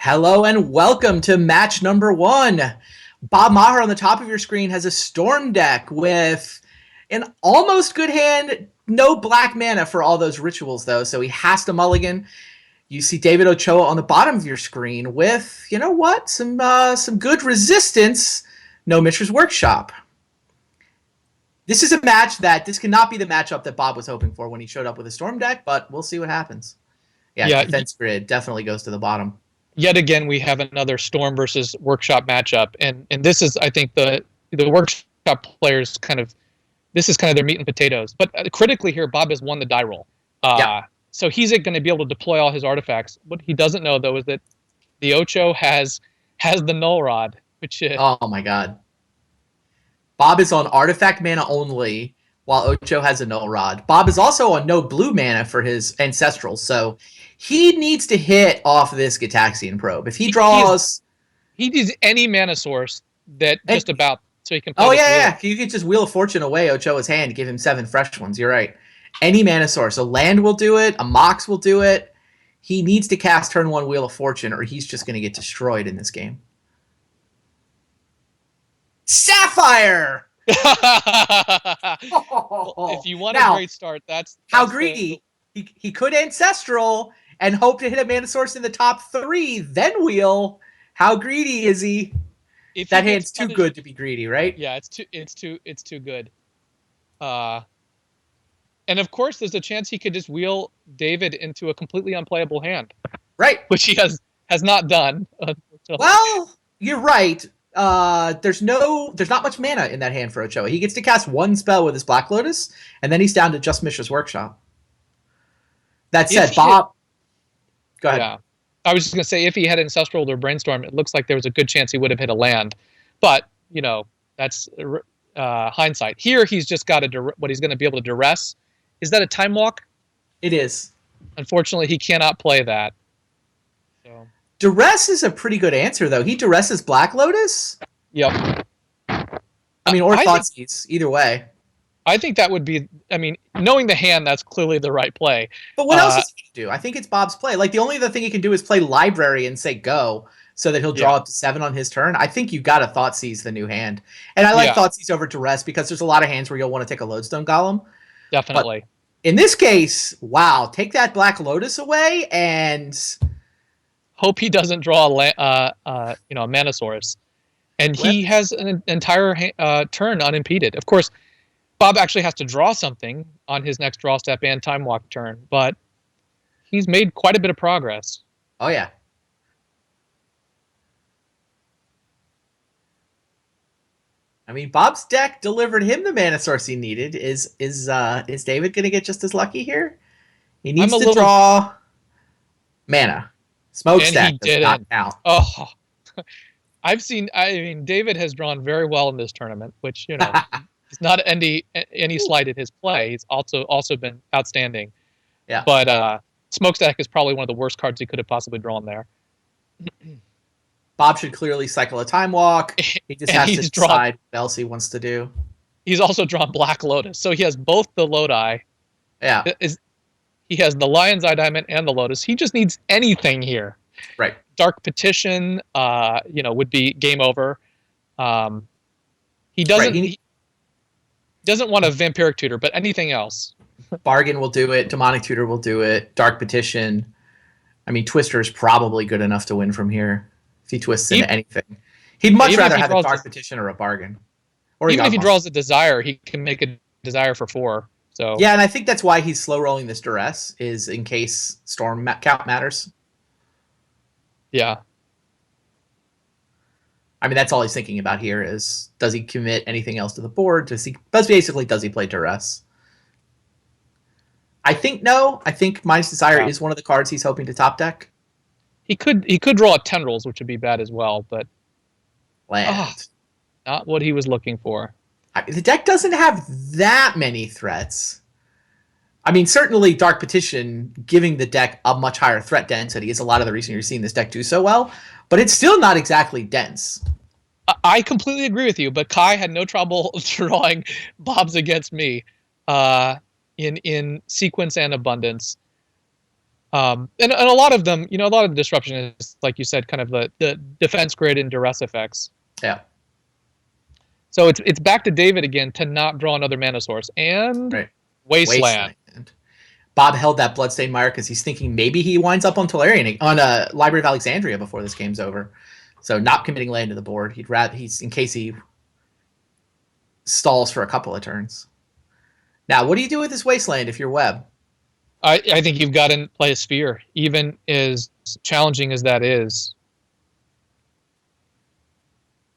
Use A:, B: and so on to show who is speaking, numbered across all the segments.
A: Hello and welcome to match number one. Bob Maher on the top of your screen has a storm deck with an almost good hand, no black mana for all those rituals though, so he has to mulligan. You see David Ochoa on the bottom of your screen with, you know what, some good resistance, no Mishra's Workshop. This is a match this cannot be the matchup that Bob was hoping for when he showed up with a storm deck, but we'll see what happens. Yeah, defense grid definitely goes to the bottom.
B: Yet again, we have another Storm versus Workshop matchup, and this is, I think, the Workshop players this is kind of their meat and potatoes. But critically here, Bob has won the die roll, so he's going to be able to deploy all his artifacts. What he doesn't know though is that the Ocho has the Null Rod, which
A: oh my god, Bob is on artifact mana only, while Ocho has a Null Rod. Bob is also on no blue mana for his Ancestrals, so he needs to hit off this Gitaxian Probe. If he draws...
B: He needs any mana source that just about, so he can play.
A: Oh, yeah. You could just Wheel of Fortune away Ochoa's hand, give him 7 fresh ones. You're right. Any mana source. A land will do it. A Mox will do it. He needs to cast turn 1 Wheel of Fortune, or he's just going to get destroyed in this game. Sapphire!
B: Well, if you want a great start, that's
A: how greedy. He could Ancestral and hope to hit a mana source in the top 3, then wheel. How greedy is he? That hand's too good to be greedy, right?
B: Yeah, it's too good. And of course, there's a chance he could just wheel David into a completely unplayable hand,
A: right?
B: Which he has not done.
A: Well, you're right. There's not much mana in that hand for Ochoa. He gets to cast 1 spell with his Black Lotus, and then he's down to just Mishra's Workshop. That said, Bob... Go ahead.
B: Yeah. I was just going to say, if he had Ancestral or Brainstorm, it looks like there was a good chance he would have hit a land. But, that's hindsight. Here, he's just got what he's going to be able to duress. Is that a Time Walk?
A: It is.
B: Unfortunately, he cannot play that. So.
A: Duress is a pretty good answer, though. He duresses Black Lotus?
B: Yep.
A: Or Thoughtseize, either way.
B: I think that would be, knowing the hand, that's clearly the right play.
A: But what else is he going to do? I think it's Bob's play. Like, the only other thing he can do is play Library and say go, so that he'll draw up to 7 on his turn. I think you got to Thoughtseize the new hand. And I like Thoughtseize over Duress because there's a lot of hands where you'll want to take a Lodestone Golem.
B: Definitely.
A: But in this case, wow, take that Black Lotus away and...
B: Hope he doesn't draw a mana source. And he has an entire turn unimpeded. Of course, Bob actually has to draw something on his next draw step and Time Walk turn, but he's made quite a bit of progress.
A: Oh yeah. Bob's deck delivered him the mana source he needed. Is David going to get just as lucky here? He needs to draw mana. Smokestack does not count.
B: Oh, David has drawn very well in this tournament, which, it's not any slight in his play. He's also been outstanding.
A: Yeah.
B: But Smokestack is probably one of the worst cards he could have possibly drawn there.
A: Bob should clearly cycle a Time Walk. He just has to decide what else he wants to do.
B: He's also drawn Black Lotus, so he has both the Lodi.
A: Yeah.
B: He has the Lion's Eye Diamond and the Lotus. He just needs anything here.
A: Right.
B: Dark Petition, would be game over. He doesn't. He doesn't want a Vampiric Tutor, but anything else.
A: Bargain will do it. Demonic Tutor will do it. Dark Petition. Twister is probably good enough to win from here. If he twists into anything, he'd much rather have a Dark Petition or a Bargain. Or
B: even if he draws a Desire, he can make a Desire for 4. So
A: yeah, and I think that's why he's slow rolling this Duress, is in case Storm count matters.
B: Yeah.
A: That's all he's thinking about here is, does he commit anything else to the board? Does he play Duress? I think no. I think Mind's Desire is one of the cards he's hoping to top deck.
B: He could draw a Tendrils, which would be bad as well, but
A: land.
B: Not what he was looking for.
A: The deck doesn't have that many threats. Certainly Dark Petition giving the deck a much higher threat density is a lot of the reason you're seeing this deck do so well, but it's still not exactly dense.
B: I completely agree with you, but Kai had no trouble drawing Bobs against me in Sequence and Abundance. And a lot of them, a lot of the disruption is, like you said, kind of the defense grid and duress effects.
A: Yeah.
B: So it's back to David again to not draw another mana source. And
A: Right.
B: Wasteland.
A: Bob held that Bloodstained Mire because he's thinking maybe he winds up on Tolarian, on a Library of Alexandria before this game's over. So not committing land to the board. He's in case he stalls for a couple of turns. Now, what do you do with this Wasteland if you're Webb?
B: I think you've got to play a Sphere, even as challenging as that is.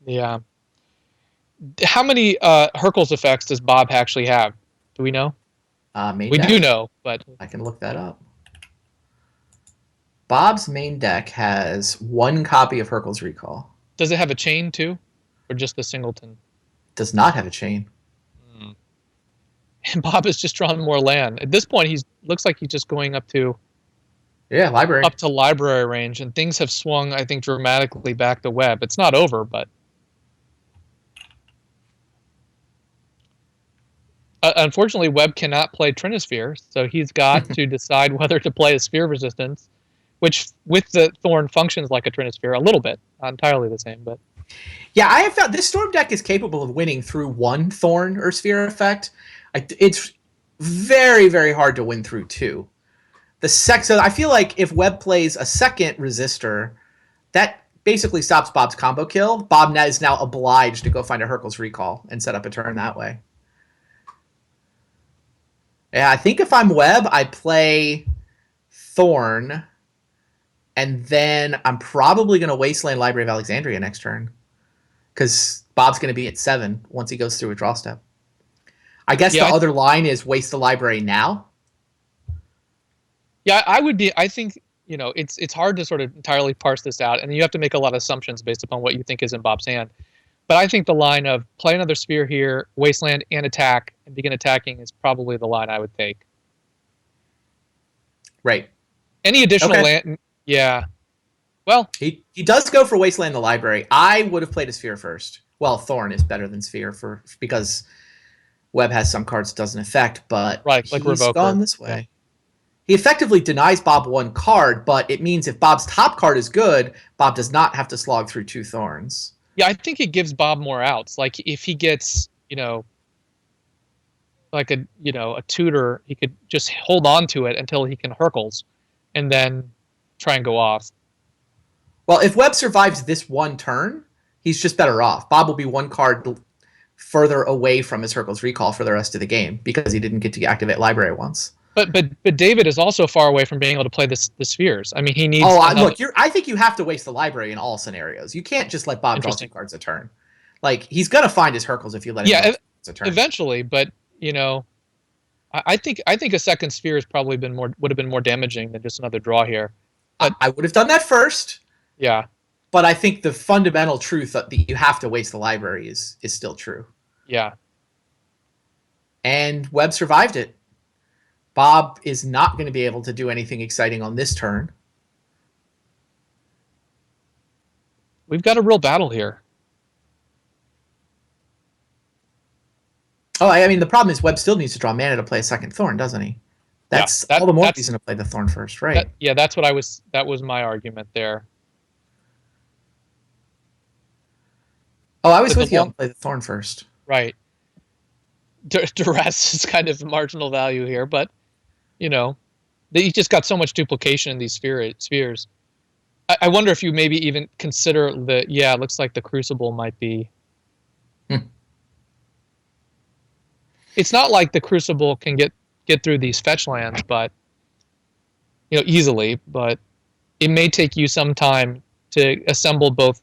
B: Yeah. How many Hercules effects does Bob actually have? Do we know? We do know, but
A: I can look that up. Bob's main deck has one copy of Hercules Recall.
B: Does it have a chain too, or just the singleton?
A: Does not have a chain.
B: And Bob has just drawn more land. At this point, looks like he's just going up to
A: library.
B: Up to library range, and things have swung, I think, dramatically back to Webb. It's not over, but unfortunately, Webb cannot play Trinisphere, so he's got to decide whether to play a Sphere Resistance, which with the Thorn functions like a Trinisphere a little bit, not entirely the same, but
A: yeah, I have found this Storm deck is capable of winning through one Thorn or Sphere effect. It's very, very hard to win through two. So I feel like if Webb plays a second Resistor, that basically stops Bob's combo kill. Bob is now obliged to go find a Hercules Recall and set up a turn that way. Yeah, I think if I'm Webb, I play Thorn, and then I'm probably going to Wasteland Library of Alexandria next turn, because Bob's going to be at 7 once he goes through a draw step. I guess the other line is waste the library now.
B: Yeah, I think, it's hard to sort of entirely parse this out, and you have to make a lot of assumptions based upon what you think is in Bob's hand. But I think the line of play another Sphere here, Wasteland, and attack, and begin attacking is probably the line I would take.
A: Right.
B: Any additional land? Yeah. Well,
A: he does go for Wasteland the library. I would have played a Sphere first. Well, Thorn is better than Sphere because Webb has some cards it doesn't affect, but
B: right, like
A: he's
B: Revoker.
A: Gone this way.
B: Yeah.
A: He effectively denies Bob one card, but it means if Bob's top card is good, Bob does not have to slog through 2 Thorns.
B: Yeah, I think it gives Bob more outs. Like if he gets, like a tutor, he could just hold on to it until he can Hercules, and then try and go off.
A: Well, if Webb survives this one turn, he's just better off. Bob will be one card further away from his Hercules Recall for the rest of the game because he didn't get to activate library once.
B: But David is also far away from being able to play the Spheres. I mean, he needs.
A: Look, I think you have to waste the library in all scenarios. You can't just let Bob draw 2 cards a turn. Like he's gonna find his Hercules if you let him.
B: Yeah,
A: a turn.
B: Eventually, but I think a second Sphere has probably would have been more damaging than just another draw here.
A: But I would have done that first.
B: Yeah.
A: But I think the fundamental truth that you have to waste the library is still true.
B: Yeah.
A: And Webb survived it. Bob is not going to be able to do anything exciting on this turn.
B: We've got a real battle here.
A: Oh, I mean, the problem is Webb still needs to draw mana to play a second Thorn, doesn't he? That's all the more reason to play the Thorn first, right?
B: That was my argument there.
A: Oh, I was with you. I'll play the Thorn first.
B: Right. Duress is kind of marginal value here, but you just got so much duplication in these spheres. I wonder if you maybe even consider it looks like the Crucible might be. It's not like the Crucible can get through these fetch lands, but easily. But it may take you some time to assemble both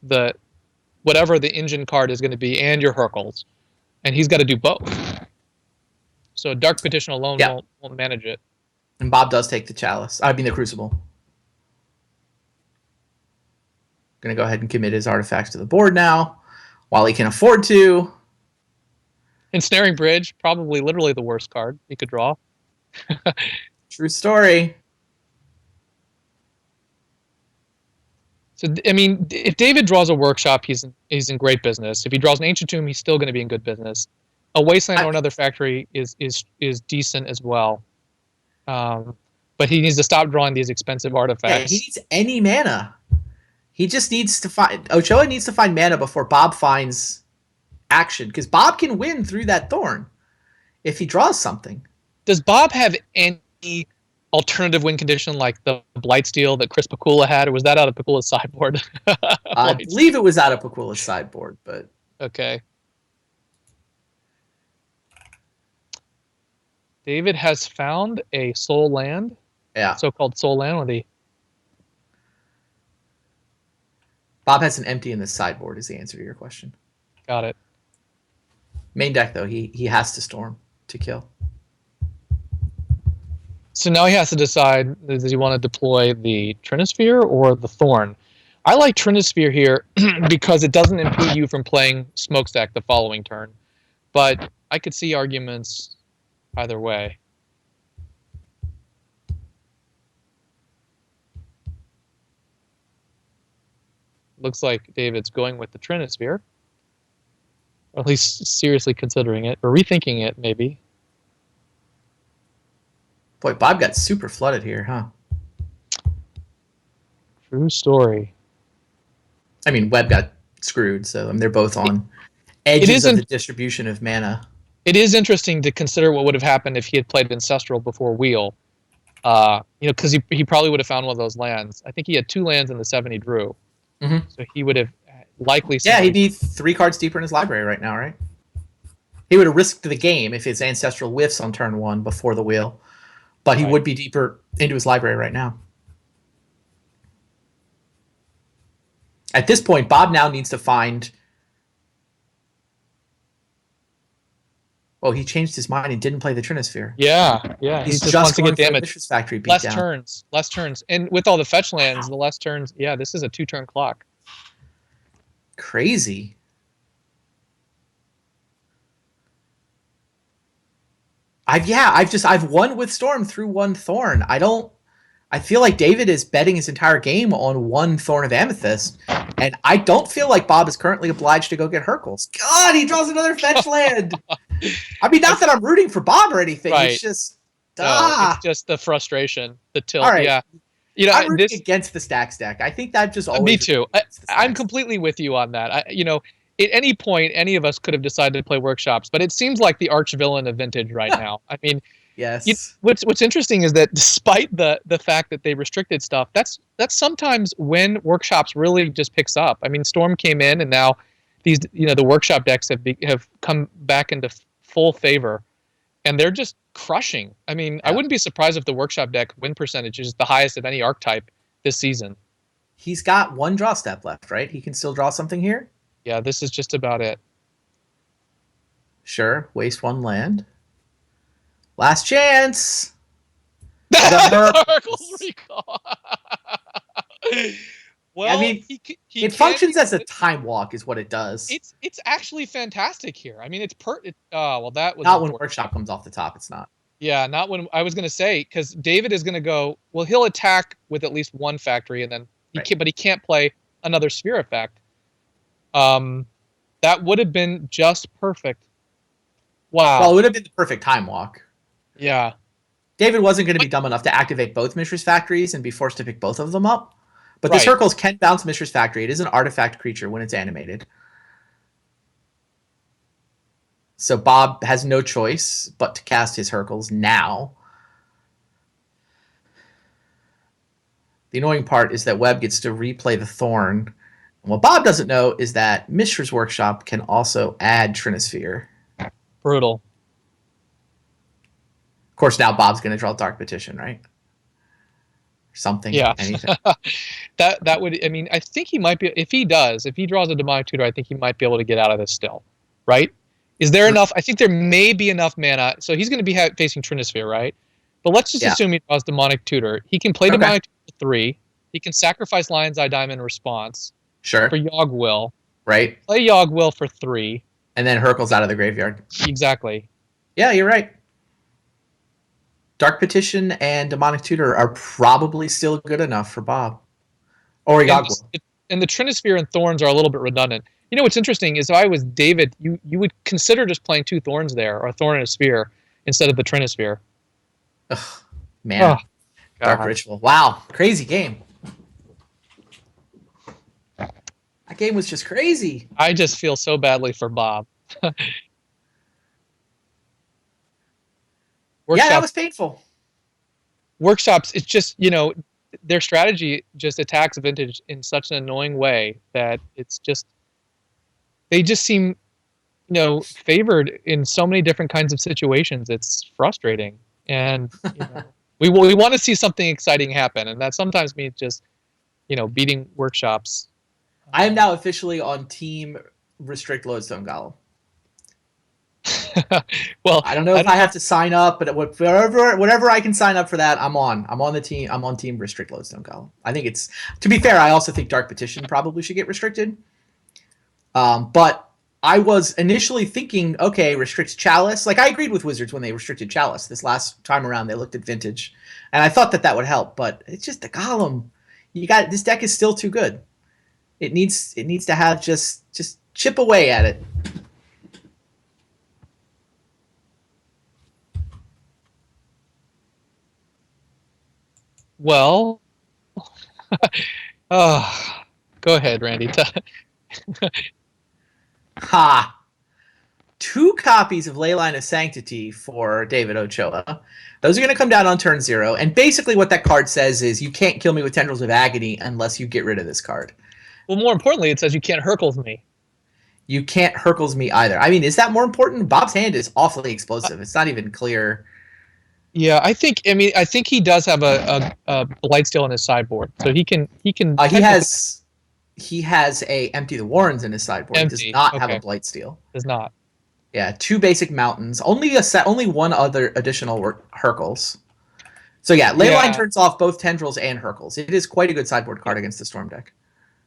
B: whatever the engine card is going to be and your Hercules, and he's got to do both. So Dark Petition alone won't manage it.
A: And Bob does take the Chalice. I mean the Crucible. Going to go ahead and commit his artifacts to the board now, while he can afford to.
B: Ensnaring Bridge, probably literally the worst card he could draw.
A: True story.
B: So, I mean, if David draws a Workshop, he's in great business. If he draws an Ancient Tomb, he's still going to be in good business. A Wasteland or another Factory is decent as well. But he needs to stop drawing these expensive
A: Yeah,
B: artifacts.
A: he needs any mana. He just needs to find Ochoa needs to find mana before Bob finds action, because Bob can win through that thorn if he draws something.
B: Does Bob have any alternative win condition like the Blightsteel that Chris Pakula had, or was that out of Pakula's sideboard?
A: I believe it was out of Pakula's sideboard, but
B: okay. David has found a soul land.
A: Yeah.
B: So-called soul land with the.
A: Bob has an empty in the sideboard is the answer to your question.
B: Got it.
A: Main deck, though, he has to storm to kill.
B: So now he has to decide, does he want to deploy the Trinisphere or the Thorn? I like Trinisphere here because it doesn't impede you from playing Smokestack the following turn. But I could see arguments either way. Looks like David's going with the Trinisphere. Or at least seriously considering it, or rethinking it, maybe.
A: Boy, Bob got super flooded here, huh?
B: True story.
A: I mean, Webb got screwed, so they're both on edges of the distribution of mana.
B: It is interesting to consider what would have happened if he had played Ancestral before Wheel. Because he probably would have found one of those lands. I think he had 2 lands in the 7 he drew.
A: Mm-hmm.
B: So he would have likely...
A: Yeah, he'd be 3 cards deeper in his library right now, right? He would have risked the game if his Ancestral whiffs on turn 1 before the Wheel. But he would be deeper into his library right now. At this point, Bob now needs to find... Oh, he changed his mind and didn't play the Trinisphere.
B: Yeah. He just wants to get damage.
A: Factory beat
B: less
A: down.
B: turns. And with all the fetch lands, the less turns... Yeah, this is a 2-turn clock.
A: Crazy. I've won with Storm through 1 Thorn. I feel like David is betting his entire game on 1 Thorn of Amethyst, and I don't feel like Bob is currently obliged to go get Hercules. God, he draws another fetch land. I mean, not that I'm rooting for Bob or anything.
B: Right.
A: It's just
B: it's just the frustration, the tilt.
A: All right.
B: Yeah.
A: I'm rooting against the Stacks deck. I think that just always...
B: Me too. I'm completely with you on that. At any point, any of us could have decided to play Workshops, but it seems like the arch villain of Vintage right now. I mean,
A: yes.
B: What's interesting is that despite the fact that they restricted stuff, that's sometimes when Workshops really just picks up. I mean, Storm came in, and now these the Workshop decks have come back into full favor, and they're just crushing. I mean, I wouldn't be surprised if the Workshop deck win percentage is the highest of any archetype this season.
A: He's got 1 draw step left, right? He can still draw something here?
B: Yeah, this is just about it.
A: Sure, waste 1 land. Last chance.
B: Hercules Recall. Well,
A: I mean, it functions as a time walk, is what it does.
B: It's actually fantastic here. I mean, it's that was
A: not when Workshop comes off the top. It's not.
B: Yeah, not when I was going to say, because David is going to go. Well, he'll attack with at least 1 factory, and then but he can't play another Sphere effect. That would have been just perfect. Wow.
A: Well, it would have been the perfect time walk.
B: Yeah.
A: David wasn't going to be dumb enough to activate both Mishra's Factories and be forced to pick both of them up. But the Hercules can bounce Mishra's Factory. It is an artifact creature when it's animated. So Bob has no choice but to cast his Hercules now. The annoying part is that Webb gets to replay the Thorn. And what Bob doesn't know is that Mishra's Workshop can also add Trinisphere.
B: Brutal.
A: Of course, now Bob's going to draw Dark Petition, right? Something.
B: Yeah.
A: Anything.
B: that would, I mean, I think he might be, if he draws a Demonic Tutor, I think he might be able to get out of this still, right? Is there enough? I think there may be enough mana. So he's going to be facing Trinisphere, right? But let's just assume he draws Demonic Tutor. He can play Demonic Tutor for 3. He can sacrifice Lion's Eye Diamond response.
A: Sure.
B: For Yogg Will.
A: Right.
B: Play Yogg Will for 3.
A: And then Hercules out of the graveyard.
B: Exactly.
A: Yeah, you're right. Dark Petition and Demonic Tutor are probably still good enough for Bob. Or Yogg Will.
B: And the Trinisphere and Thorns are a little bit redundant. You know what's interesting is if I was David, you would consider just playing 2 Thorns there, or a Thorn and a Sphere, instead of the Trinisphere.
A: Ugh, man. Dark
B: God.
A: Ritual. Wow, crazy game. That game was just crazy.
B: I just feel so badly for Bob.
A: Yeah, that
B: Workshop
A: was painful.
B: workshops. It's just their strategy just attacks vintage in such an annoying way that it's just they just seem favored in so many different kinds of situations. It's frustrating, and we want to see something exciting happen, and that sometimes means just beating workshops.
A: I am now officially on team restrict lodestone golem.
B: Well,
A: I don't know
B: I
A: if
B: don't
A: I
B: know.
A: have to sign up, but whatever I can sign up for that, I'm on. I'm on the team. I'm on team restrict lodestone golem. I think it's, to be fair, I also think Dark Petition probably should get restricted. But I was initially thinking, okay, restricts Chalice. Like, I agreed with Wizards when they restricted Chalice this last time around. They looked at Vintage, and I thought that would help. But it's just the Golem. This deck is still too good. It needs to have just chip away at it.
B: Well, oh, go ahead, Randy.
A: Ha! 2 copies of Leyline of Sanctity for David Ochoa. Those are going to come down on turn 0. And basically what that card says is you can't kill me with Tendrils of Agony unless you get rid of this card.
B: Well, more importantly, it says you can't Hercules me.
A: You can't Hercules me either. I mean, is that more important? Bob's hand is awfully explosive. It's not even clear.
B: Yeah, I think he does have a Blightsteel on his sideboard, so he can
A: He has a Empty the Warrens in his sideboard.
B: empty.
A: He does not have
B: Okay.
A: a Blightsteel.
B: Does not.
A: Yeah, 2 basic mountains. Only one other additional Hercules. So yeah, Leyline turns off both Tendrils and Hercules. It is quite a good sideboard card against the Storm deck.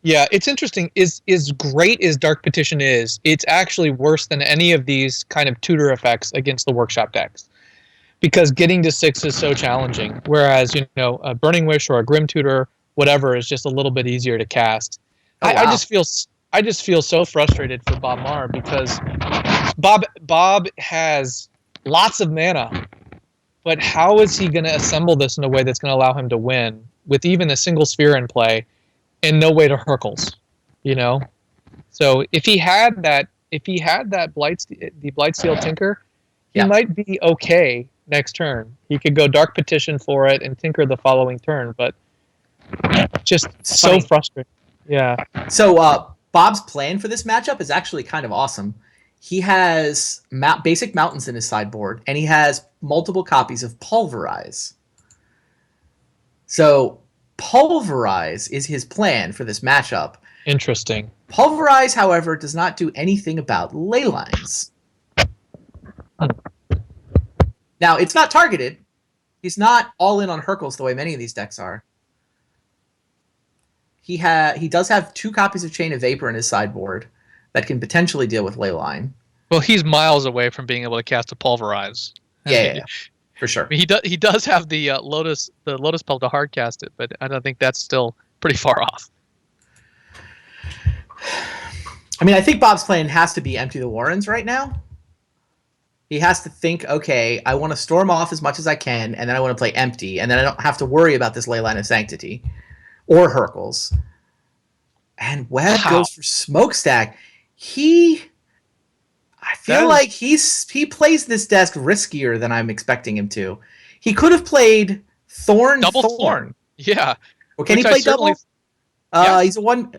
B: Yeah, it's interesting. Is great as Dark Petition is, it's actually worse than any of these kind of tutor effects against the workshop decks. Because getting to 6 is so challenging. Whereas, a Burning Wish or a Grim Tutor, whatever, is just a little bit easier to cast.
A: Oh, wow.
B: I just feel so frustrated for Bob Maher because Bob has lots of mana, but how is he going to assemble this in a way that's going to allow him to win with even a single sphere in play and no way to Hercules? So if he had that Blightsteel Tinker, he might be okay next turn. He could go Dark Petition for it and Tinker the following turn, but just so frustrating. Yeah.
A: So Bob's plan for this matchup is actually kind of awesome. He has basic mountains in his sideboard, and he has multiple copies of Pulverize. So Pulverize is his plan for this matchup.
B: Interesting.
A: Pulverize, however, does not do anything about ley lines. Now, it's not targeted. He's not all in on Hercules the way many of these decks are. He does have 2 copies of Chain of Vapor in his sideboard that can potentially deal with Leyline.
B: Well, he's miles away from being able to cast a Pulverize.
A: Yeah, for sure.
B: He does have the Lotus Spell to hard cast it, but I don't think that's still pretty far off.
A: I mean, I think Bob's plan has to be Empty the Warrens right now. He has to think, okay, I want to storm off as much as I can, and then I want to play Empty, and then I don't have to worry about this Leyline of Sanctity or Hercules. And Webb goes for Smokestack. I feel like he plays this deck riskier than I'm expecting him to. He could have played Thorn.
B: Thorn. Yeah.
A: Well, can he play double?
B: Yeah.
A: He's a 1.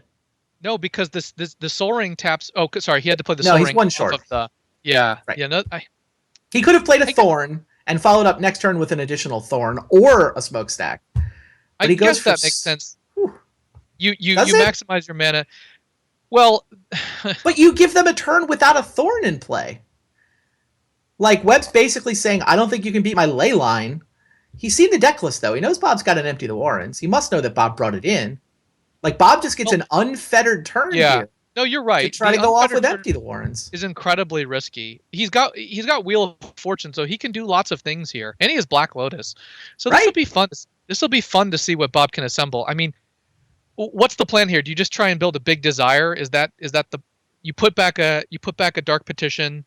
B: No, because the Soul Ring taps. Oh, sorry, he had to play the Soul Ring.
A: No, he's 1 short.
B: Yeah.
A: Right.
B: Yeah. No,
A: he could have played a Thorn and followed up next turn with an additional Thorn or a Smokestack.
B: I guess that makes sense. You maximize your mana. Well,
A: but you give them a turn without a Thorn in play. Like, Webb's basically saying, I don't think you can beat my Leyline. He's seen the deck list, though. He knows Bob's got an Empty the Warrens. He must know that Bob brought it in. Like, Bob just gets an unfettered turn here.
B: No, you're right.
A: To try to go off with Empty the Warrens
B: is incredibly risky. He's got Wheel of Fortune, so he can do lots of things here, and he has Black Lotus. So this will be fun. This will be fun to see what Bob can assemble. I mean, what's the plan here? Do you just try and build a big Desire? Is that you put back a Dark Petition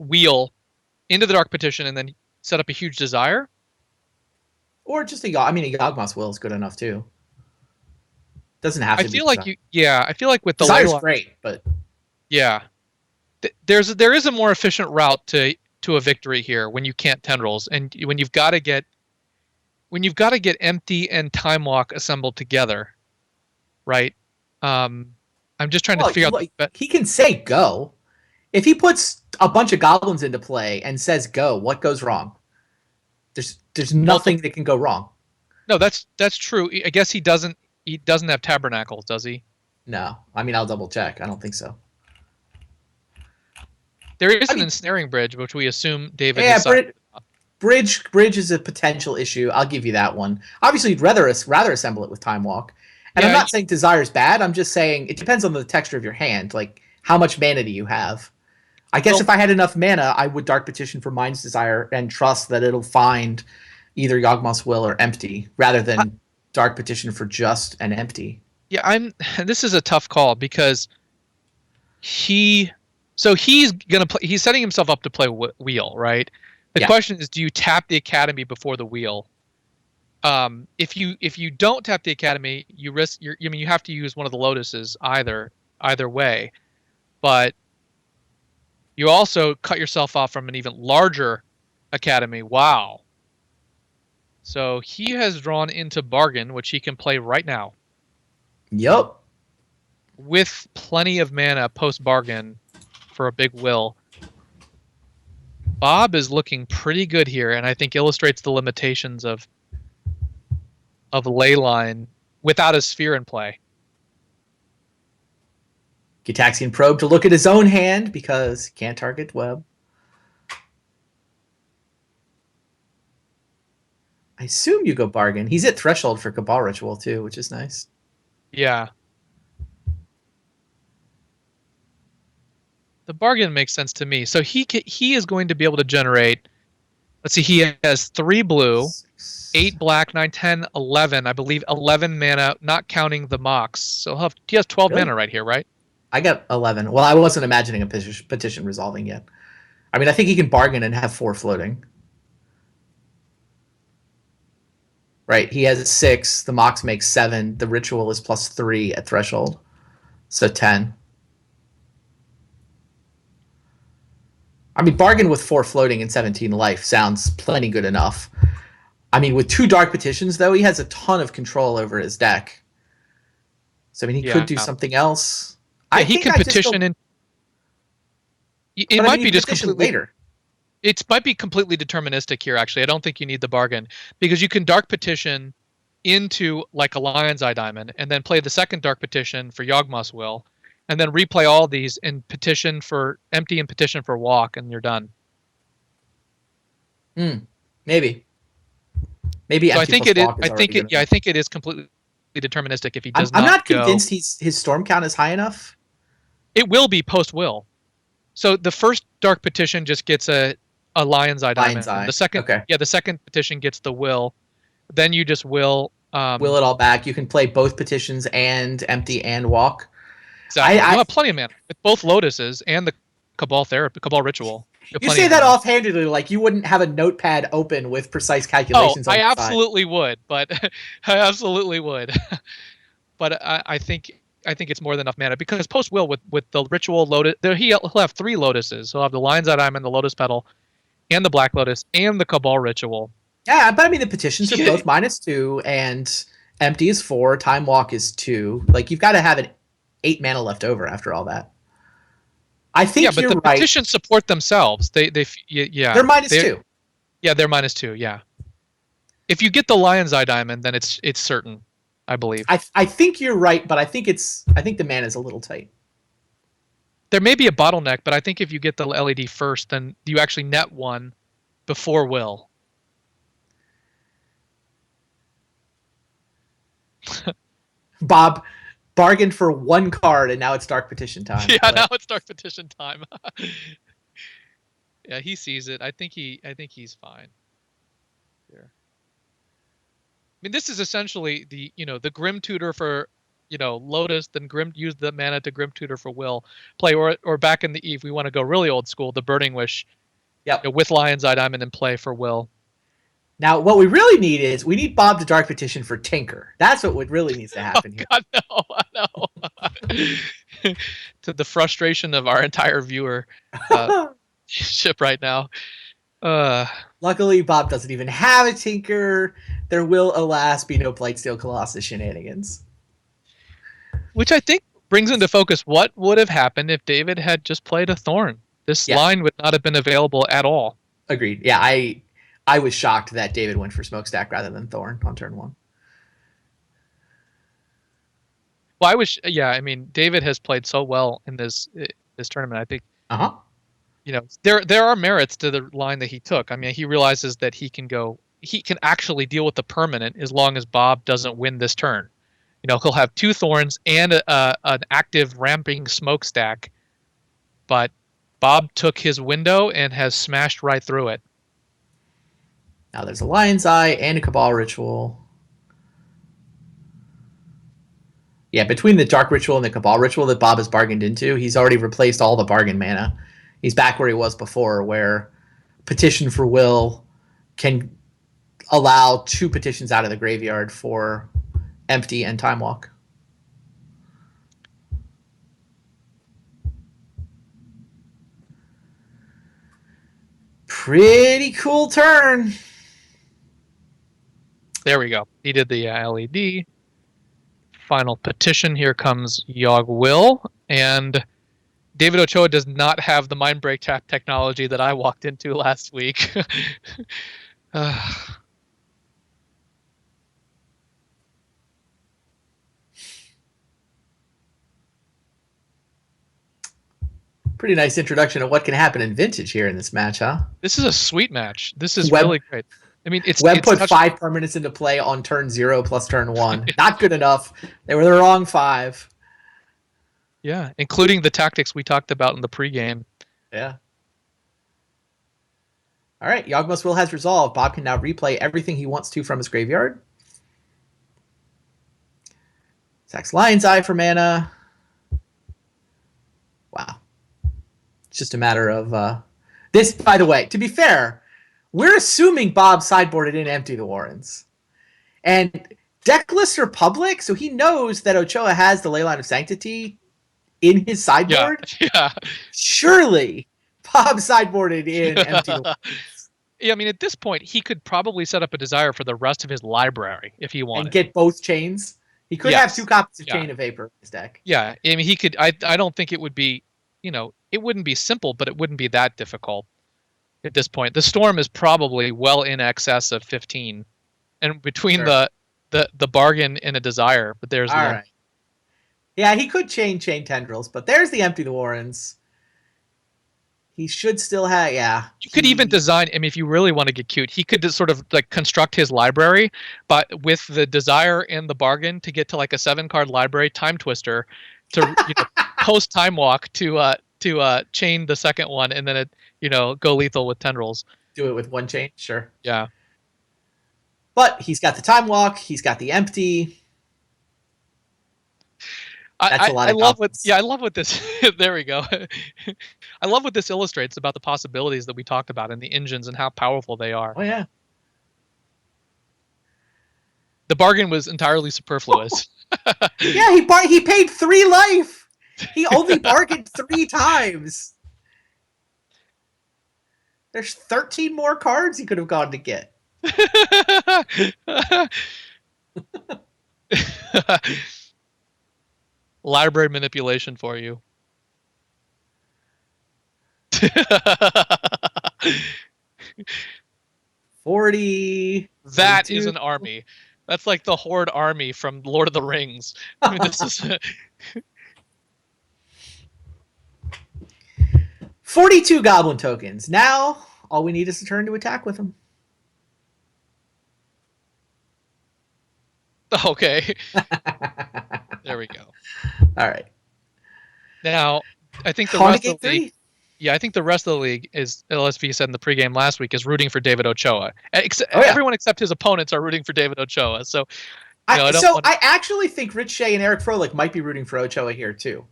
B: wheel into the Dark Petition and then set up a huge Desire?
A: Or just a Yawgmoth's Will is good enough too. Doesn't have
B: I
A: to be
B: feel like
A: Desire.
B: you, yeah, I feel like with the
A: Desire's
B: Layla,
A: great, but
B: yeah, there is a more efficient route to a victory here when you can't tendrils and when you've got to get empty and time walk assembled together, right? Um, I'm just trying to
A: well,
B: figure out. But
A: he can say go. If he puts a bunch of goblins into play and says go, what goes wrong? There's
B: multiple.
A: nothing that can go wrong.
B: No, that's true. I guess he doesn't have tabernacles, does he?
A: No, I'll double check. I don't think so.
B: There is
A: I
B: an
A: mean,
B: ensnaring bridge, which we assume David
A: yeah,
B: has side.
A: bridge is a potential issue. I'll give you that one. Obviously, you'd rather assemble it with time walk. And I'm
B: Yeah,
A: not saying Desire's bad. I'm just saying it depends on the texture of your hand. Like how much mana do you have? I guess
B: well,
A: if I had enough mana, I would Dark Petition for Mind's Desire and trust that it'll find either Yawgmoth's Will or Empty, rather
B: I,
A: than Dark Petition for just an Empty.
B: yeah. I'm. This is a tough call because he, so he's gonna play. He's setting himself up to play wheel, right? The
A: Yeah.
B: question is, do you tap the academy before the wheel? If you don't tap the academy, you risk. You have to use one of the lotuses either way, but you also cut yourself off from an even larger academy. Wow. So he has drawn into bargain, which he can play right now
A: Yup.
B: with plenty of mana post bargain for a big will. Bob is looking pretty good here, and I think illustrates the limitations of Leyline without a sphere in play.
A: Gitaxian Probe to look at his own hand because he can't target Web. I assume you go bargain. He's at threshold for Cabal Ritual too, which is nice.
B: Yeah. The bargain makes sense to me. So he is going to be able to generate. Let's see. He has 3 blue, 8 black, 9, 10, 11. I believe 11 mana, not counting the mocks. So he has 12
A: Really?
B: mana right here, right?
A: I got 11. Well, I wasn't imagining a petition resolving yet. I think he can bargain and have 4 floating. Right. He has 6. The mocks make 7. The ritual is +3 at threshold. So 10. Bargain with 4 floating and 17 life sounds plenty good enough. With 2 dark petitions, though, he has a ton of control over his deck. So, he could do something else.
B: Yeah, he can petition in. It might be just completely
A: later.
B: It might be completely deterministic here, actually. I don't think you need the bargain because you can dark petition into like a Lion's Eye Diamond and then play the second dark petition for Yawgmoth's Will and then replay all these and petition for empty and petition for walk and you're done.
A: Maybe.
B: So I think it is completely deterministic if he does not.
A: I'm not convinced his storm count is high enough.
B: It will be post will. So the first dark petition just gets a Lion's Eye Diamond. The second, the second petition gets the will. Then you just will
A: it all back. You can play both petitions and empty and walk.
B: Exactly. You have plenty of mana with both lotuses and the Cabal ritual.
A: You say that offhandedly, like you wouldn't have a notepad open with precise calculations.
B: I absolutely would, but I absolutely would. But I think it's more than enough mana because post will with the ritual lotus, he'll have 3 lotuses. He'll have the Lion's Eye Diamond, the Lotus Petal, and the Black Lotus, and the Cabal ritual.
A: Yeah, but the petitions are both -2, and empty is 4, time walk is 2. Like you've got to have an 8 mana left over after all that. I think
B: but the petitions support themselves. They're
A: -2.
B: Yeah, they're -2. Yeah. If you get the Lion's Eye Diamond, then it's certain. I believe.
A: I think you're right, but I think the mana is a little tight.
B: There may be a bottleneck, but I think if you get the LED first, then you actually net 1 before will.
A: Bob bargained for 1 card, and now it's dark petition time.
B: Yeah, now it's dark petition time. Yeah, he sees it. I think he's fine. Here. This is essentially the Grim Tutor for Lotus, then use the mana to Grim Tutor for will play, or back in the Eve we want to go really old school, the Burning Wish,
A: yep,
B: with Lion's Eye Diamond and play for will.
A: Now, what we really need is we need Bob to dark petition for Tinker. That's what really needs to
B: Oh
A: happen here.
B: God, no, no. To the frustration of our entire viewer ship right now. Uh,
A: Luckily, Bob doesn't even have a Tinker. There will, alas, be no Blightsteel Colossus shenanigans.
B: which I think brings into focus what would have happened if David had just played a Thorn. This
A: Yeah,
B: line would not have been available at all.
A: agreed. Yeah, I was shocked that David went for Smokestack rather than Thorn on turn 1.
B: Well, yeah, I mean, David has played so well in this tournament. I think
A: Uh-huh.
B: there are merits to the line that he took. I mean, he realizes that he can actually deal with the permanent as long as Bob doesn't win this turn. He'll have 2 Thorns and an active ramping Smokestack, but Bob took his window and has smashed right through it.
A: Now there's a Lion's Eye and a Cabal Ritual. Yeah, between the Dark Ritual and the Cabal Ritual that Bob has bargained into, he's already replaced all the bargain mana. He's back where he was before, where Petition for Will can allow 2 petitions out of the graveyard for Empty and Time Walk. Pretty cool turn.
B: There we go. He did the LED. Final petition. Here comes Yogg Will. And David Ochoa does not have the mind break tap technology that I walked into last week.
A: Pretty nice introduction of what can happen in Vintage here in this match, huh?
B: This is a sweet match. This is really great. I mean,
A: Webb
B: it's
A: put 5 permanents into play on turn 0 plus turn 1. Not good enough. They were the wrong 5.
B: Yeah, including the tactics we talked about in the pregame.
A: Yeah. All right, Yawgmoth's Will has resolved. Bob can now replay everything he wants to from his graveyard. Sacks Lion's Eye for mana. Wow. It's just a matter of... This, by the way, to be fair, we're assuming Bob sideboarded in Empty the Warrens. And deck lists are public, so he knows that Ochoa has the Leyline of Sanctity in his sideboard.
B: Yeah.
A: Surely Bob sideboarded in Empty the Warrens.
B: Yeah, I mean, at this point, he could probably set up a Desire for the rest of his library if he wanted.
A: And get both chains. He could have 2 copies of Chain of Vapor in his deck.
B: Yeah, I mean, he could. I don't think it would be, it wouldn't be simple, but it wouldn't be that difficult at this point. The Storm is probably well in excess of 15, and between the bargain and a Desire, but there's
A: all right. Yeah, he could chain Tendrils, but there's the Empty the Warrens. He should still have, yeah.
B: You could even design, I mean, if you really want to get cute, he could just sort of like construct his library, but with the Desire and the bargain to get to like a 7-card library, Time Twister, to post Time Walk to chain the second one, and then go lethal with Tendrils.
A: Do it with 1 chain, sure.
B: Yeah.
A: But he's got the Time Walk, he's got the Empty. That's a lot of confidence.
B: I love what this. There we go. I love what this illustrates about the possibilities that we talked about and the engines and how powerful they are.
A: Oh yeah.
B: The bargain was entirely superfluous.
A: Yeah, he paid 3 life. He only bargained 3 times. There's 13 more cards he could have gone to get.
B: Library manipulation for you.
A: $40.
B: That is an army. That's like the Horde army from Lord of the Rings. I mean, this is
A: 42 Goblin tokens. Now, all we need is a turn to attack with them.
B: Okay. There we go.
A: All right.
B: Now, I think the rest of the league. Yeah, I think the rest of the league is, LSV said in the pregame last week, is rooting for David Ochoa. Everyone except his opponents are rooting for David Ochoa. So,
A: I actually think Rich Shea and Eric Froelich might be rooting for Ochoa here too.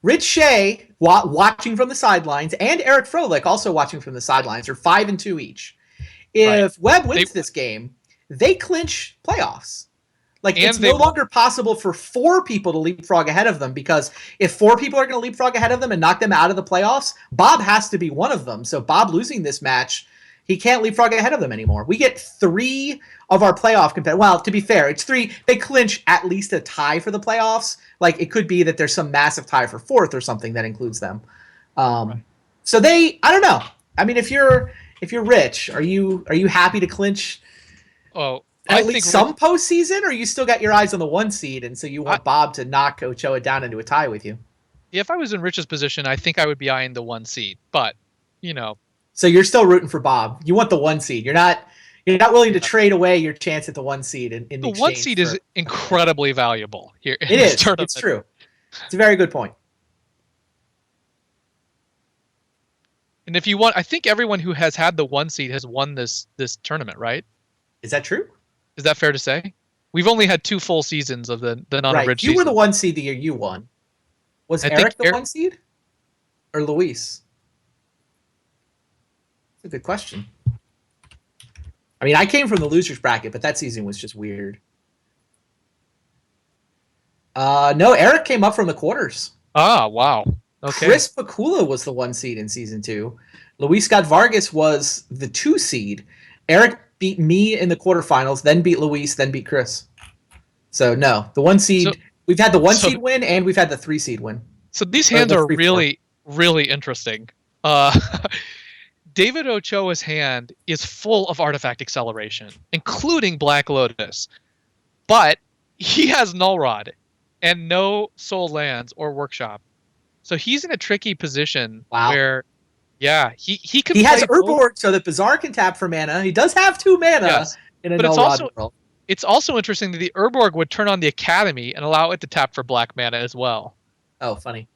A: Rich Shea, watching from the sidelines, and Eric Froelich, also watching from the sidelines, are 5-2 each.
B: Right.
A: If Webb
B: They
A: wins this game, they clinch playoffs. Like, it's
B: and they
A: no longer possible for 4 people to leapfrog ahead of them, because if 4 people are going to leapfrog ahead of them and knock them out of the playoffs, Bob has to be one of them. So Bob losing this match, he can't leapfrog ahead of them anymore. We get 3 of our playoff competitors. Well, to be fair, it's 3. They clinch at least a tie for the playoffs. Like, it could be that there's some massive tie for 4th or something that includes them.
B: right.
A: So I don't know. I mean, if you're rich, are you happy to clinch
B: Oh, I
A: at
B: think
A: least some postseason, or you still got your eyes on the 1 seed, and so you
B: I,
A: want Bob to knock Ochoa down into a tie with you?
B: if I was in Rich's position, I think I would be eyeing the 1 seed. But you know,
A: So you're still rooting for Bob. You want the 1 seed. You're not willing to
B: yeah.
A: trade away your chance at the 1 seed in
B: The 1
A: exchange
B: seed
A: for.
B: is incredibly valuable here in
A: It
B: this
A: is.
B: tournament.
A: It's true. It's a very good point.
B: And if you want, I think everyone who has had the 1 seed has won this tournament, right?
A: Is that true?
B: Is that fair to say? We've only had 2 full seasons of the
A: Right.
B: non-abridged
A: You were
B: season.
A: the 1 seed the year you won. Was
B: I think
A: Eric the 1 seed, or Luis? That's a good question. I mean, I came from the losers bracket, but that season was just weird. No, Eric came up from the quarters.
B: Ah, wow. Okay.
A: Chris Pakula was the 1 seed in season 2. Luis Scott Vargas was the 2 seed. Eric beat me in the quarterfinals, then beat Luis, then beat Chris. So no, the 1 seed. We've had the 1 seed win, and we've had the 3 seed win.
B: So these hands are really, really interesting. David Ochoa's hand is full of artifact acceleration, including Black Lotus, but he has Null Rod and no Soul Lands or Workshop. So he's in a tricky position where, yeah, he can.
A: He has Urborg, so that Bazaar can tap for mana. He does have 2 mana in a Null Rod world.
B: It's also interesting that the Urborg would turn on the Academy and allow it to tap for black mana as well.
A: Oh, funny.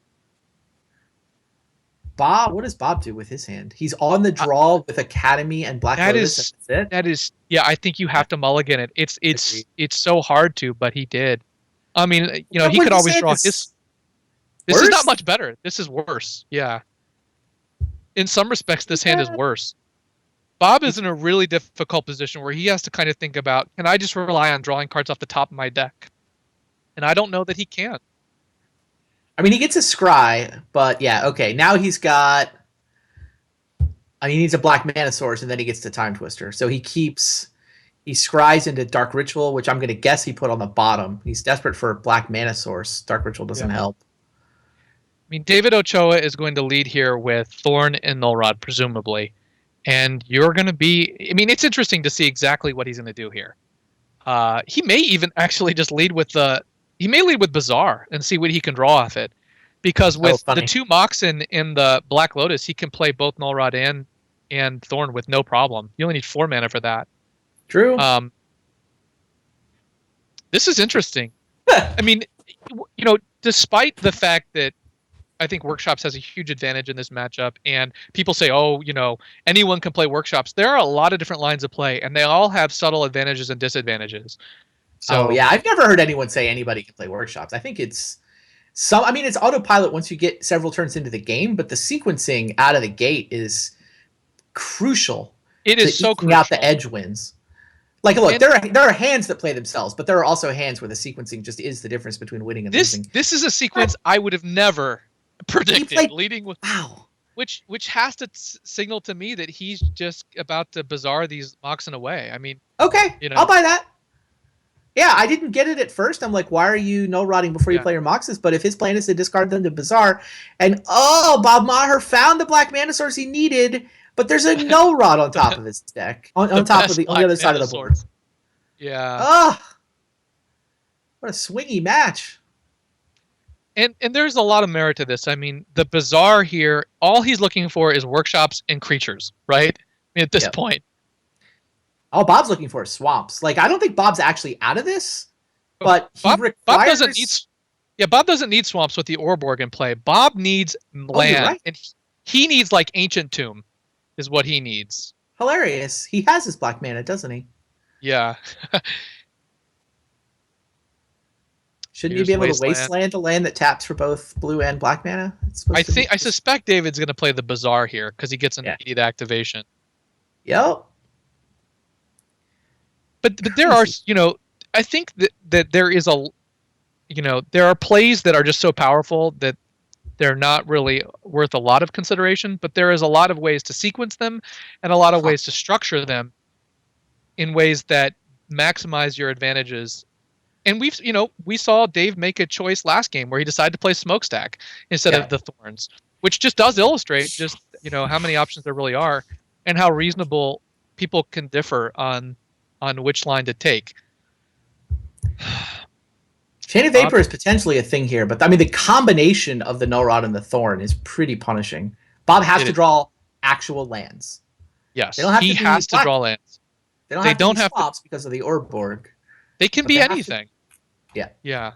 A: Bob, what does Bob do with his hand? He's on the draw with Academy and Black Lotus.
B: That is, yeah. I think you have to mulligan it. It's so hard to, but he did. I mean, you know, he could always draw his. This is not much better. This is worse. Yeah. In some respects, this hand is worse. Bob is in a really difficult position where he has to kind of think about, can I just rely on drawing cards off the top of my deck? And I don't know that he can.
A: I mean, he gets a scry, but yeah, okay. Now he's got. I mean, he needs a black mana source, and then he gets to Time Twister. So he scries into Dark Ritual, which I'm going to guess he put on the bottom. He's desperate for a black mana source. Dark Ritual doesn't help.
B: I mean, David Ochoa is going to lead here with Thorn and Null Rod, presumably. And you're going to be. I mean, it's interesting to see exactly what he's going to do here. He may even actually just lead with the. He may lead with Bazaar and see what he can draw off it. Because with the 2 Mox in the Black Lotus, he can play both Null Rod and Thorn with no problem. You only need 4 mana for that.
A: True.
B: This is interesting. I mean, you know, despite the fact that I think Workshops has a huge advantage in this matchup, and people say, oh, you know, anyone can play Workshops. There are a lot of different lines of play, and they all have subtle advantages and disadvantages. So,
A: yeah, I've never heard anyone say anybody can play Workshops. I think it's it's autopilot once you get several turns into the game, but the sequencing out of the gate is crucial.
B: It is so crucial.
A: Out the edge wins. Like, look, there are hands that play themselves, but there are also hands where the sequencing just is the difference between winning and losing.
B: This is a sequence I would have never predicted. Leading with which has to signal to me that he's just about to Bazaar these Moxen away. I mean,
A: okay,
B: you know,
A: I'll buy that. Yeah, I didn't get it at first. I'm like, why are you no-rodding before you play your Moxes? But if his plan is to discard them to Bazaar, and Bob Maher found the black mana source he needed, but there's a no-rod on top of his deck, on top of on the other side of the board.
B: Yeah.
A: What a swingy match.
B: And there's a lot of merit to this. I mean, the Bazaar here, all he's looking for is Workshops and creatures, right? I mean, at this point.
A: All Bob's looking for is swamps. Like, I don't think Bob's actually out of this, but
B: Bob doesn't need. Yeah, Bob doesn't need swamps with the Orborg in play. Bob needs land, and he needs like Ancient Tomb, is what he needs.
A: Hilarious. He has his black mana, doesn't he?
B: Yeah.
A: Shouldn't you be able to wasteland a land that taps for both blue and black mana?
B: I suspect David's going to play the Bazaar here because he gets an immediate activation.
A: Yep.
B: But there are, I think that there is there are plays that are just so powerful that they're not really worth a lot of consideration, but there is a lot of ways to sequence them and a lot of ways to structure them in ways that maximize your advantages. And we saw Dave make a choice last game where he decided to play Smokestack instead of the Thorns, which just does illustrate just, how many options there really are and how reasonable people can differ on which line to take.
A: Chain of Vapor is potentially a thing here, but I mean, the combination of the Null Rod and the Thorn is pretty punishing. Bob has to draw actual lands.
B: Yes, he has to draw lands.
A: They don't have to be swaps because of the Urborg.
B: They can be anything.
A: Yeah.
B: Yeah.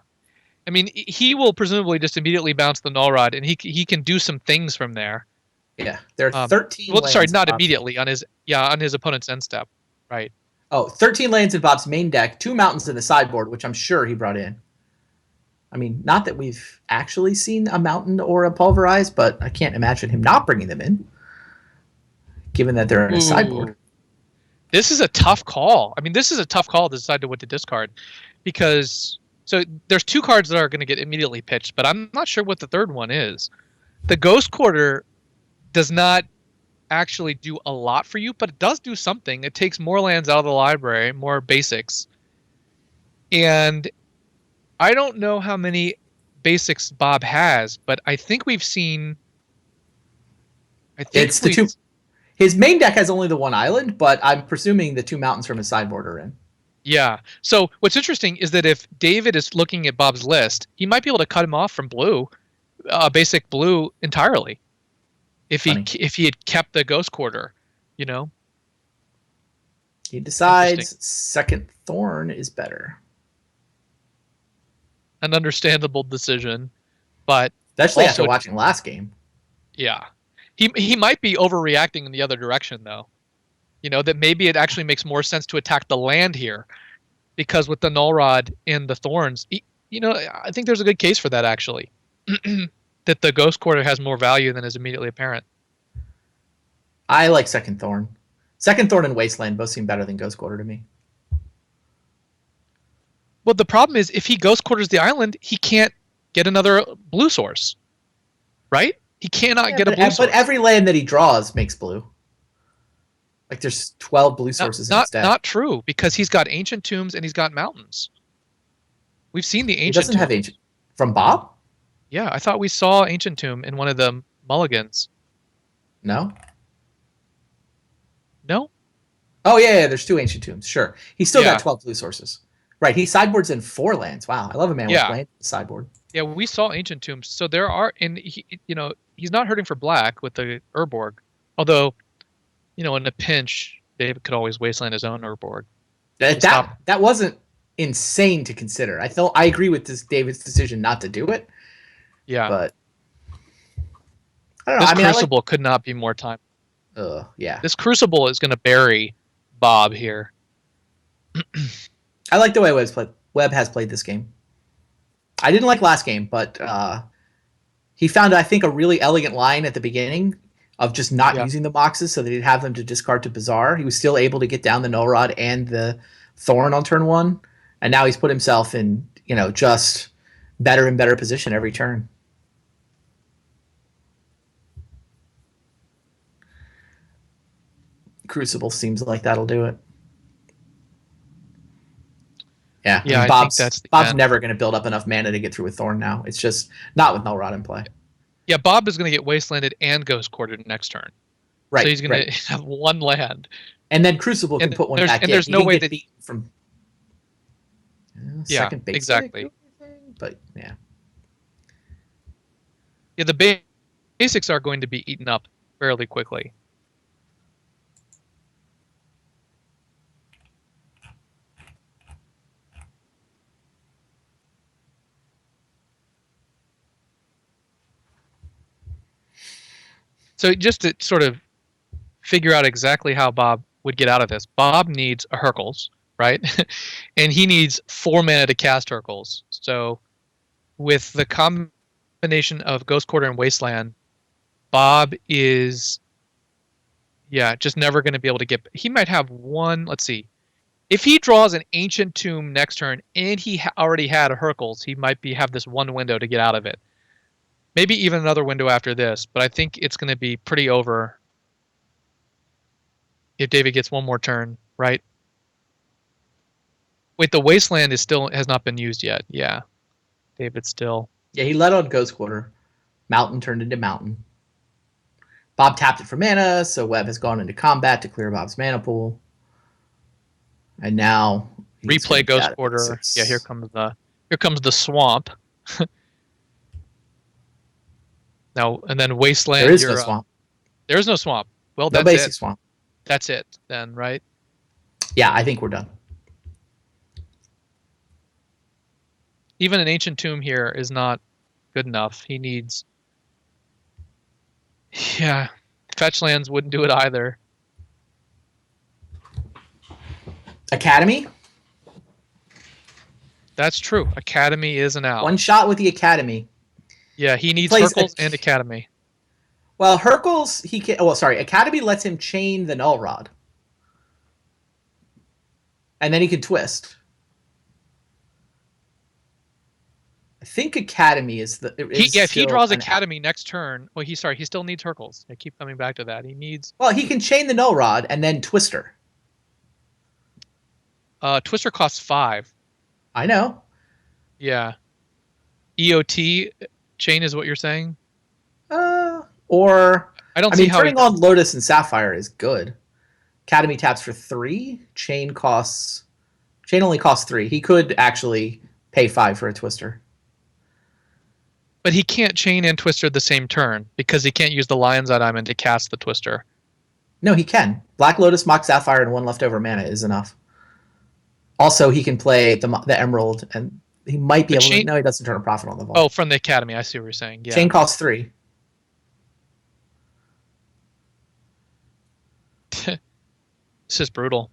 B: I mean, he will presumably just immediately bounce the Null Rod, and he can do some things from there.
A: Yeah, there are 13
B: lands. Sorry, not immediately, on his opponent's end step. Right.
A: Oh, 13 lands in Bob's main deck, 2 mountains in the sideboard, which I'm sure he brought in. I mean, not that we've actually seen a mountain or a Pulverize, but I can't imagine him not bringing them in, given that they're in a sideboard.
B: This is a tough call. I mean, this is a tough call to decide what to discard, because there's 2 cards that are going to get immediately pitched, but I'm not sure what the third one is. The Ghost Quarter does not actually do a lot for you, but it does do something. It takes more lands out of the library, more basics. And I don't know how many basics Bob has, but I think we've seen.
A: It's the 2. His main deck has only the 1 island, but I'm presuming the 2 mountains from his sideboard are in.
B: Yeah. So what's interesting is that if David is looking at Bob's list, he might be able to cut him off from blue, basic blue entirely. If he had kept the Ghost Quarter,
A: He decides second Thorn is better.
B: An understandable decision, but
A: especially after watching last game.
B: Yeah. He might be overreacting in the other direction, though. That maybe it actually makes more sense to attack the land here, because with the Null Rod and the Thorns, I think there's a good case for that, actually. That the Ghost Quarter has more value than is immediately apparent.
A: I like second Thorn. Second Thorn and Wasteland both seem better than Ghost Quarter to me.
B: Well, the problem is if he Ghost Quarters the island, he can't get another blue source, right? He cannot get a blue source.
A: But every land that he draws makes blue. Like there's 12 blue sources in his deck.
B: Not true, because he's got Ancient Tombs and he's got Mountains. We've seen the Ancient
A: Tomb. He doesn't have Ancient. From Bob?
B: Yeah, I thought we saw Ancient Tomb in one of the mulligans.
A: No?
B: No?
A: Oh, yeah, there's 2 Ancient Tombs, sure. He's still got 12 blue sources. Right, he sideboards in 4 lands. Wow, I love a man with playing sideboard.
B: Yeah, we saw Ancient Tombs. So there are, and he's not hurting for black with the Urborg. Although, in a pinch, David could always wasteland his own Urborg.
A: That wasn't insane to consider. I agree with David's decision not to do it.
B: Yeah,
A: but I don't know.
B: This Crucible could not be more time.
A: Yeah.
B: This Crucible is going to bury Bob here.
A: I like the way Webb has played this game. I didn't like last game, but he found, I think, a really elegant line at the beginning of just not using the boxes so that he'd have them to discard to Bazaar. He was still able to get down the Null Rod and the Thorn on turn 1, and now he's put himself in, just better and better position every turn. Crucible seems like that'll do it. Yeah,
B: I
A: Bob's
B: think
A: Bob's never going to build up enough mana to get through with Thorn now. It's just not with Null Rod in play.
B: Yeah, Bob is going to get Wastelanded and Ghost Quartered next turn.
A: Right.
B: So he's going to have 1 land.
A: And then Crucible can put 1 back in.
B: And there's no way that
A: from
B: second base. Exactly.
A: But yeah.
B: Yeah, the basics are going to be eaten up fairly quickly. So just to sort of figure out exactly how Bob would get out of this, Bob needs a Hercules, right? And he needs 4 mana to cast Hercules. So with the combination of Ghost Quarter and Wasteland, Bob is, just never going to be able to get. He might have 1. Let's see. If he draws an Ancient Tomb next turn and he already had a Hercules, he might have this one window to get out of it. Maybe even another window after this, but I think it's going to be pretty over if David gets one more turn, right? Wait, the Wasteland has not been used yet. Yeah, David still.
A: Yeah, he let on Ghost Quarter. Mountain turned into Mountain. Bob tapped it for mana, so Webb has gone into combat to clear Bob's mana pool. And now
B: replay Ghost Quarter. Yeah, here comes the swamp. Now and then Wasteland.
A: There is no swamp.
B: There is no swamp. Well,
A: no
B: that's
A: basic
B: it.
A: Swamp.
B: That's it then, right?
A: Yeah, I think we're done.
B: Even an Ancient Tomb here is not good enough. He needs. Yeah, fetch lands wouldn't do it either.
A: Academy?
B: That's true. Academy is an out.
A: One shot with the Academy.
B: Yeah, he needs Hercules and Academy.
A: Well, Hercules, he can. Well, sorry, Academy lets him chain the Null Rod, and then he can twist. I think Academy is the.
B: If he draws Academy next turn, well, he still needs Hercules. I keep coming back to that. He needs.
A: Well, he can chain the Null Rod and then Twister.
B: Twister costs 5.
A: I know.
B: Yeah. EOT chain is what you're saying?
A: Or
B: I don't see how
A: turning on Lotus and Sapphire is good. Academy taps for 3. Chain only costs 3. He could actually pay 5 for a Twister.
B: But he can't chain and Twister the same turn because he can't use the Lion's Eye Diamond to cast the Twister.
A: No, he can. Black Lotus, Mock Sapphire, and 1 leftover mana is enough. Also, he can play the Emerald, and he might be able to. No, he doesn't turn a profit on the vault.
B: Oh, from the Academy. I see what you're saying. Yeah.
A: Chain costs 3.
B: This is brutal.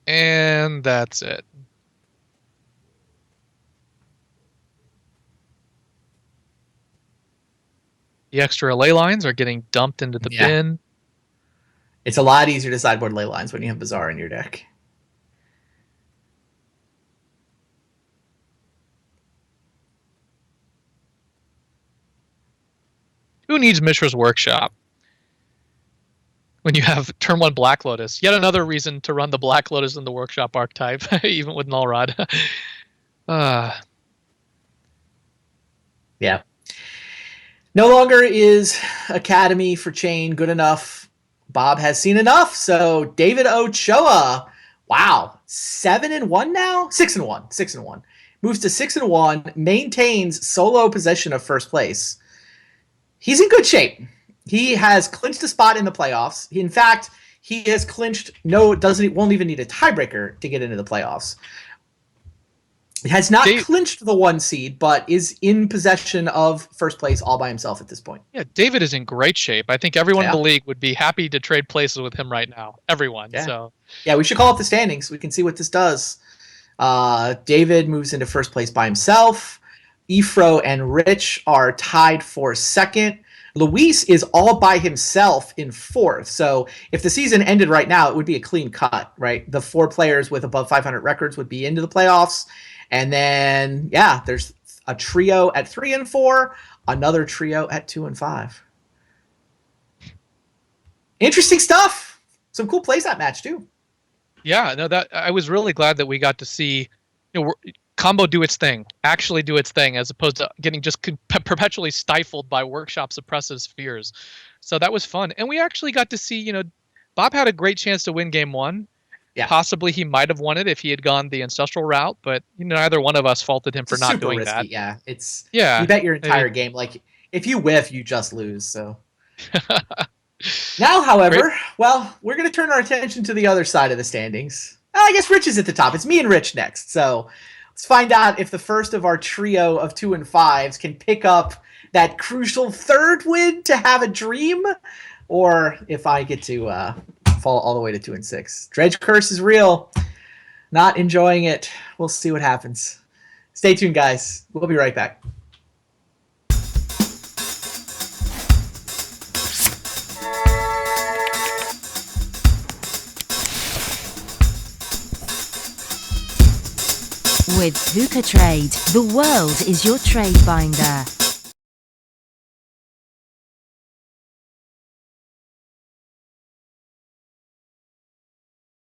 B: And that's it. The extra ley lines are getting dumped into the bin.
A: It's a lot easier to sideboard ley lines when you have Bazaar in your deck.
B: Who needs Mishra's Workshop? When you have turn 1 Black Lotus. Yet another reason to run the Black Lotus in the Workshop archetype, even with Null Rod.
A: Yeah. No longer is Academy for Chain good enough. Bob has seen enough. So David Ochoa, wow, 7-1 now? 6-1. 6-1. Moves to 6-1, maintains solo possession of first place. He's in good shape. He has clinched a spot in the playoffs. In fact, he has clinched won't even need a tiebreaker to get into the playoffs. He has not clinched the 1 seed, but is in possession of first place all by himself at this point.
B: Yeah, David is in great shape. I think everyone in the league would be happy to trade places with him right now. Everyone.
A: Yeah.
B: So
A: yeah, we should call up the standings. We can see what this does. David moves into first place by himself. Ifro and Rich are tied for second. Luis is all by himself in fourth. So if the season ended right now, it would be a clean cut, right? The 4 players with above 500 records would be into the playoffs. And then, yeah, there's a trio at 3 and 4, another trio at 2 and 5. Interesting stuff. Some cool plays that match too.
B: Yeah, no, that I was really glad that we got to see, Combo do its thing, actually do its thing, as opposed to getting just perpetually stifled by Workshop's oppressive spheres. So that was fun, and we actually got to see, Bob had a great chance to win game 1. Yeah. Possibly he might have won it if he had gone the ancestral route, but neither one of us faulted him for not doing risky, that.
A: Yeah, you bet your entire game. Like if you whiff, you just lose. So now, however, we're going to turn our attention to the other side of the standings. I guess Rich is at the top. It's me and Rich next. So let's find out if the first of our trio of 2 and 5s can pick up that crucial 3rd win to have a dream, or if I get to fall all the way to 2 and 6. Dredge curse is real. Not enjoying it. We'll see what happens. Stay tuned, guys. We'll be right back.
C: with Hookah Trade. The world is your trade binder.